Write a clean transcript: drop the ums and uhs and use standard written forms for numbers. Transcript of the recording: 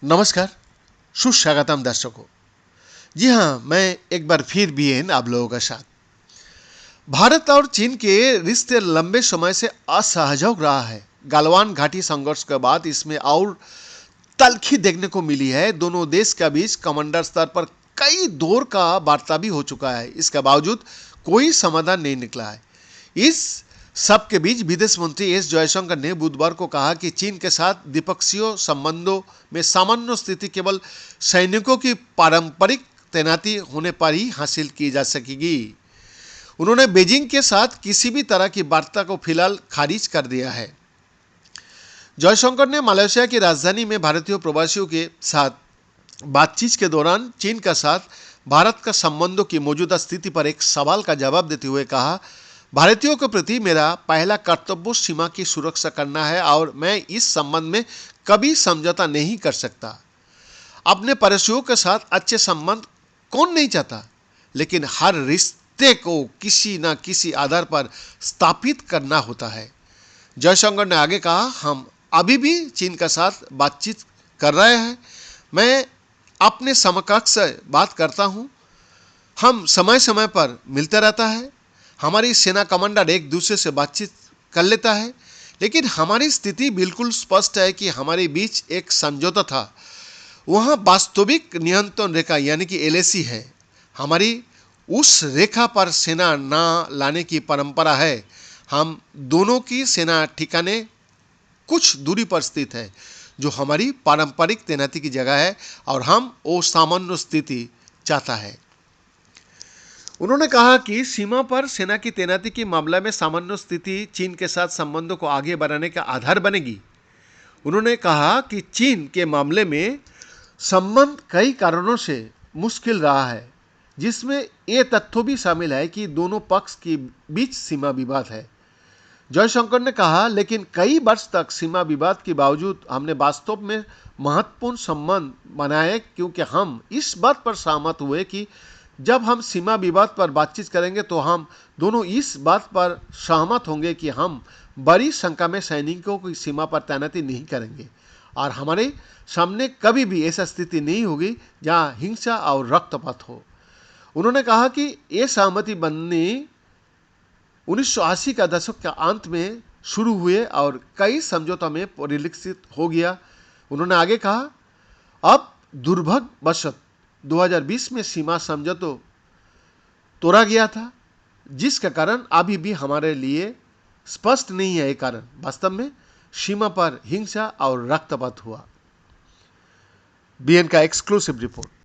नमस्कार, सुस्वागतम दर्शकों। जी हाँ, मैं एक बार फिर बीएन आप लोगों के साथ। भारत और चीन के रिश्ते लंबे समय से असहयोग रहा है। गलवान घाटी संघर्ष के बाद इसमें और तल्खी देखने को मिली है। दोनों देश के बीच कमांडर स्तर पर कई दौर का वार्ता भी हो चुका है। इसके बावजूद कोई समाधान नहीं निकला है। इस सबके बीच विदेश मंत्री एस जयशंकर ने बुधवार को कहा कि चीन के साथ द्विपक्षीय संबंधों में सामान्य स्थिति केवल सैनिकों की पारंपरिक तैनाती होने पर ही हासिल की जा सकेगी। उन्होंने बीजिंग के साथ किसी भी तरह की वार्ता को फिलहाल खारिज कर दिया है। जयशंकर ने मलेशिया की राजधानी में भारतीय प्रवासियों के साथ बातचीत के दौरान चीन के साथ भारत का संबंधों की मौजूदा स्थिति पर एक सवाल का जवाब देते हुए कहा, भारतीयों के प्रति मेरा पहला कर्तव्य सीमा की सुरक्षा करना है और मैं इस संबंध में कभी समझौता नहीं कर सकता। अपने पड़ोसियों के साथ अच्छे संबंध कौन नहीं चाहता, लेकिन हर रिश्ते को किसी न किसी आधार पर स्थापित करना होता है। जयशंकर ने आगे कहा, हम अभी भी चीन के साथ बातचीत कर रहे हैं। मैं अपने समकक्ष से बात करता हूं। हम समय समय पर मिलते रहता है। हमारी सेना कमांडर एक दूसरे से बातचीत कर लेता है, लेकिन हमारी स्थिति बिल्कुल स्पष्ट है कि हमारे बीच एक समझौता था। वहाँ वास्तविक नियंत्रण रेखा यानी कि एलएसी है। हमारी उस रेखा पर सेना ना लाने की परंपरा है। हम दोनों की सेना ठिकाने कुछ दूरी पर स्थित है, जो हमारी पारंपरिक तैनाती की जगह है और हम वो सामान्य स्थिति चाहता है। उन्होंने कहा कि सीमा पर सेना की तैनाती के मामले में सामान्य स्थिति चीन के साथ संबंधों को आगे बढ़ाने का आधार बनेगी। उन्होंने कहा कि चीन के मामले में संबंध कई कारणों से मुश्किल रहा है, जिसमें ये तथ्य भी शामिल है कि दोनों पक्ष के बीच सीमा विवाद है। जयशंकर ने कहा, लेकिन कई वर्ष तक सीमा विवाद के बावजूद हमने वास्तव में महत्वपूर्ण संबंध बनाए, क्योंकि हम इस बात पर सहमत हुए कि जब हम सीमा विवाद पर बातचीत करेंगे तो हम दोनों इस बात पर सहमत होंगे कि हम बड़ी संख्या में सैनिकों की सीमा पर तैनाती नहीं करेंगे और हमारे सामने कभी भी ऐसा स्थिति नहीं होगी जहां हिंसा और रक्तपात हो। उन्होंने कहा कि ये सहमति बनने 1980 का दशक के अंत में शुरू हुए और कई समझौतों में परिलक्षित हो गया। उन्होंने आगे कहा, अब दुर्भाग्यवश 2020 में सीमा समझौता तोड़ा गया था, जिसका कारण अभी भी हमारे लिए स्पष्ट नहीं है। एक कारण वास्तव में सीमा पर हिंसा और रक्तपात हुआ। बीएन का एक्सक्लूसिव रिपोर्ट।